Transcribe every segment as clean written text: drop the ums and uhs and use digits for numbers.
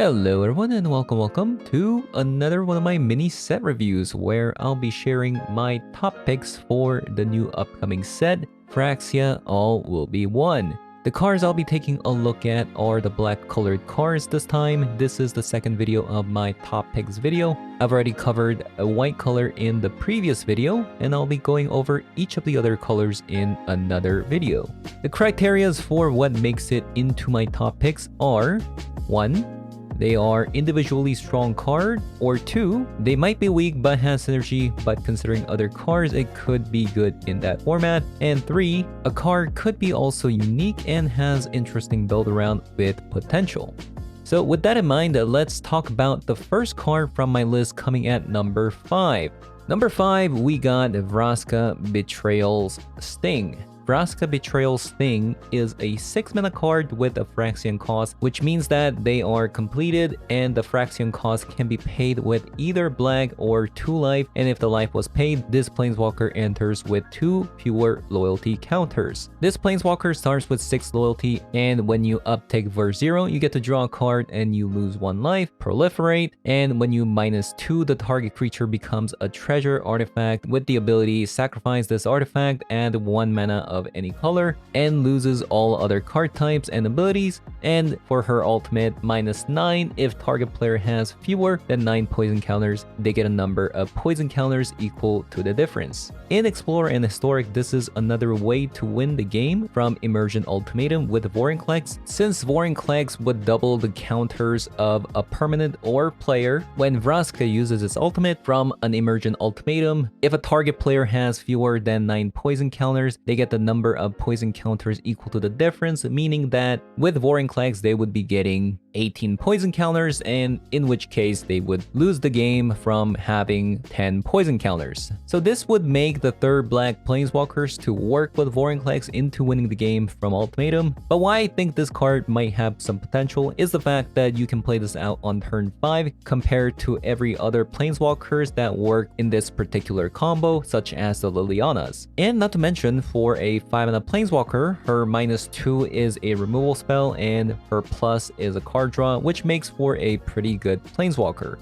Hello everyone and welcome to another one of my mini set reviews where I'll be sharing my top picks for the new upcoming set, Phyrexia All Will Be One. The cards I'll be taking a look at are the black colored cards this time. This is the second video of my top picks video. I've already covered a white color in the previous video and I'll be going over each of the other colors in another video. The criterias for what makes it into my top picks are 1. They are individually strong card, or 2, they might be weak but has synergy, but considering other cards it could be good in that format, and 3, a card could be also unique and has interesting build around with potential. So with that in mind, let's talk about the first card from my list coming at number 5. Number 5, we got Vraska Betrayal's Sting. Vraska Betrayal's Sting is a 6-mana card with a Phyrexian cost, which means that they are completed and the Phyrexian cost can be paid with either black or 2 life, and if the life was paid, this Planeswalker enters with 2 fewer loyalty counters. This Planeswalker starts with 6 loyalty, and when you uptake verse 0, you get to draw a card and you lose 1 life, proliferate, and when you -2, the target creature becomes a treasure artifact with the ability sacrifice this artifact, add 1 mana of any color, and loses all other card types and abilities, and for her ultimate, -9, if target player has fewer than 9 poison counters, they get a number of poison counters equal to the difference. In Explorer and Historic, this is another way to win the game from Immersion Ultimatum with Vorinclex, since Vorinclex would double the counters of a permanent or player when Vraska uses its ultimate from an Immersion Ultimatum. If a target player has fewer than 9 poison counters, they get the number of poison counters equal to the difference, meaning that with Vorinclex they would be getting 18 poison counters, and in which case they would lose the game from having 10 poison counters. So this would make the third black Planeswalkers to work with Vorinclex into winning the game from Ultimatum. But why I think this card might have some potential is the fact that you can play this out on turn 5 compared to every other Planeswalkers that work in this particular combo, such as the Lilianas. And not to mention, for a 5-mana Planeswalker, her -2 is a removal spell and her plus is a card draw, which makes for a pretty good Planeswalker.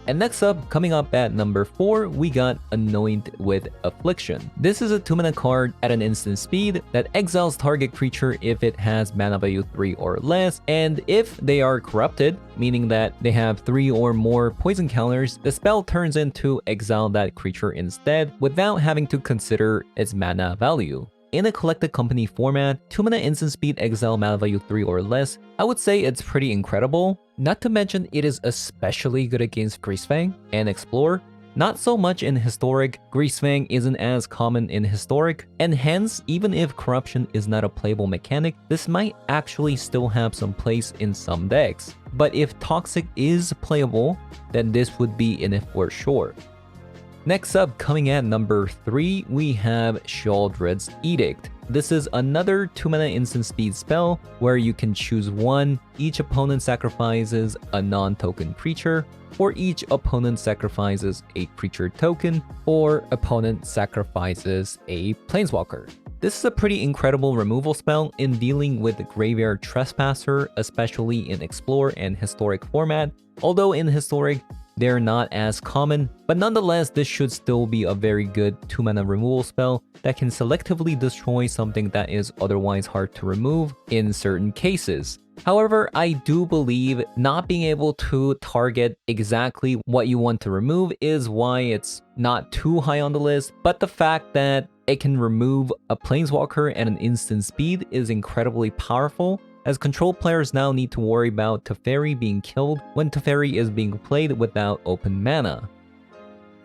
And next up, coming up at number 4, we got Anoint with Affliction. This is a 2-mana card at an instant speed that exiles target creature if it has mana value 3 or less, and if they are corrupted, meaning that they have 3 or more poison counters, the spell turns into exile that creature instead without having to consider its mana value. In a Collected Company format, 2-mana instant speed exile mana value 3 or less, I would say it's pretty incredible. Not to mention it is especially good against Greasefang and Explore. Not so much in Historic. Greasefang isn't as common in Historic, and hence, even if Corruption is not a playable mechanic, this might actually still have some place in some decks. But if Toxic is playable, then this would be in it for sure. Next up, coming at number 3, we have Sheoldred's Edict. This is another 2-mana instant speed spell where you can choose one. Each opponent sacrifices a non-token creature, or each opponent sacrifices a creature token, or opponent sacrifices a Planeswalker. This is a pretty incredible removal spell in dealing with Graveyard Trespasser, especially in Explore and Historic format. Although in Historic, they're not as common, but nonetheless, this should still be a very good 2-mana removal spell that can selectively destroy something that is otherwise hard to remove in certain cases. However, I do believe not being able to target exactly what you want to remove is why it's not too high on the list, but the fact that it can remove a Planeswalker at an instant speed is incredibly powerful, as control players now need to worry about Teferi being killed when Teferi is being played without open mana.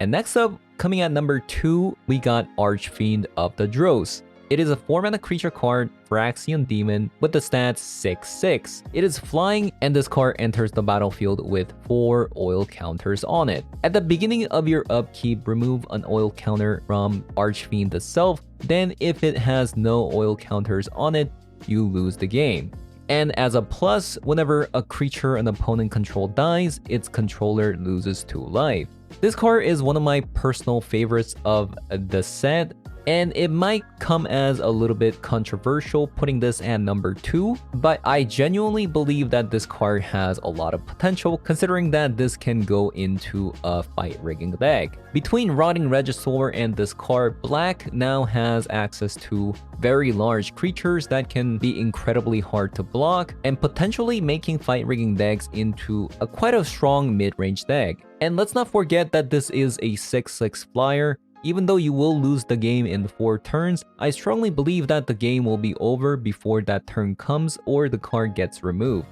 And next up, coming at number 2, we got Archfiend of the Dross. It is a 4-mana creature card, Phyrexian Demon, with the stats 6/6. It is flying, and this card enters the battlefield with 4 oil counters on it. At the beginning of your upkeep, remove an oil counter from Archfiend itself, then if it has no oil counters on it, you lose the game. And as a plus, whenever a creature an opponent control dies, its controller loses 2 life. This card is one of my personal favorites of the set, And it might come as a little bit controversial putting this at number 2, but I genuinely believe that this card has a lot of potential considering that this can go into a fight rigging deck. Between Rotting Regisaur and this card, Black now has access to very large creatures that can be incredibly hard to block and potentially making fight rigging decks into quite a strong mid-range deck. And let's not forget that this is a 6/6 flyer. Even though you will lose the game in 4 turns, I strongly believe that the game will be over before that turn comes or the card gets removed.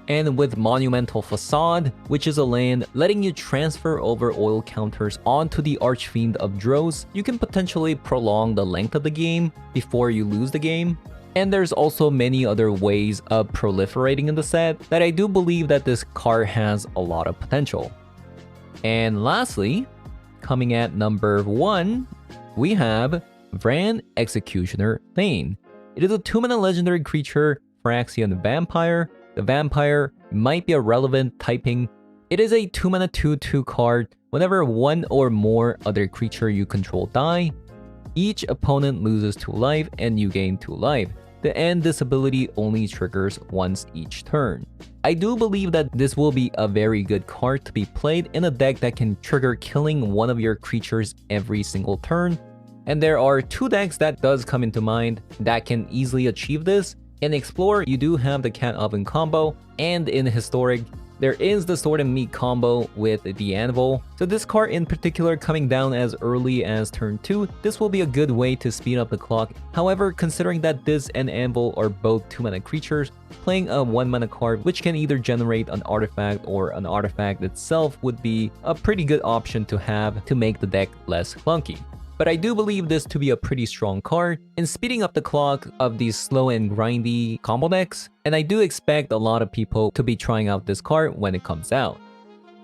And with Monumental Facade, which is a land letting you transfer over oil counters onto the Archfiend of Dross, you can potentially prolong the length of the game before you lose the game. And there's also many other ways of proliferating in the set that I do believe that this card has a lot of potential. And lastly, coming at number 1, we have Vraan Executioner Thane. It is a 2-mana legendary creature, Phyrexia and Vampire. The Vampire might be a relevant typing. It is a 2-mana 2/2 card. Whenever one or more other creature you control die, each opponent loses 2 life and you gain 2 life. And this ability only triggers once each turn. I do believe that this will be a very good card to be played in a deck that can trigger killing one of your creatures every single turn. And there are 2 decks that does come into mind that can easily achieve this. In Explorer, you do have the Cat Oven combo, and in Historic, there is the Sword and Meat combo with the Anvil. So this card in particular coming down as early as turn 2, this will be a good way to speed up the clock. However, considering that this and Anvil are both 2-mana creatures, playing a 1-mana card which can either generate an artifact or an artifact itself would be a pretty good option to have to make the deck less clunky. But I do believe this to be a pretty strong card in speeding up the clock of these slow and grindy combo decks, and I do expect a lot of people to be trying out this card when it comes out.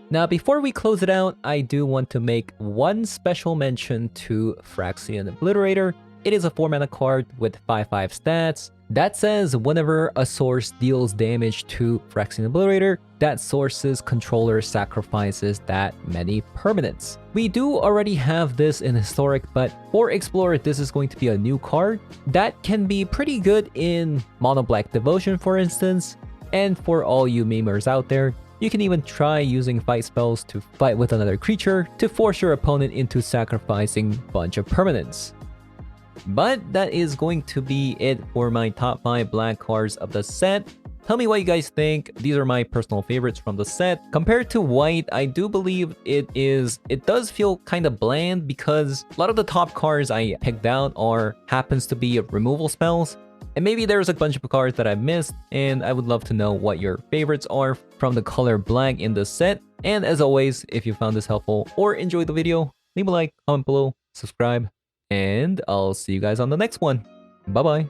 Now before we close it out, I do want to make one special mention to Phyrexia Obliterator. It is a 4-mana card with 5/5 stats that says whenever a source deals damage to Phyrexia Obliterator, that source's controller sacrifices that many permanents. We do already have this in Historic, but for Explorer, this is going to be a new card that can be pretty good in Mono Black Devotion, for instance. And for all you memers out there, you can even try using fight spells to fight with another creature to force your opponent into sacrificing a bunch of permanents. But that is going to be it for my top 5 black cards of the set. Tell me what you guys think. These are my personal favorites from the set. Compared to white, I do believe it does feel kind of bland because a lot of the top cards I picked out happens to be removal spells. And maybe there's a bunch of cards that I missed, and I would love to know what your favorites are from the color black in the set. And as always, if you found this helpful or enjoyed the video, leave a like, comment below, subscribe, and I'll see you guys on the next one. Bye-bye.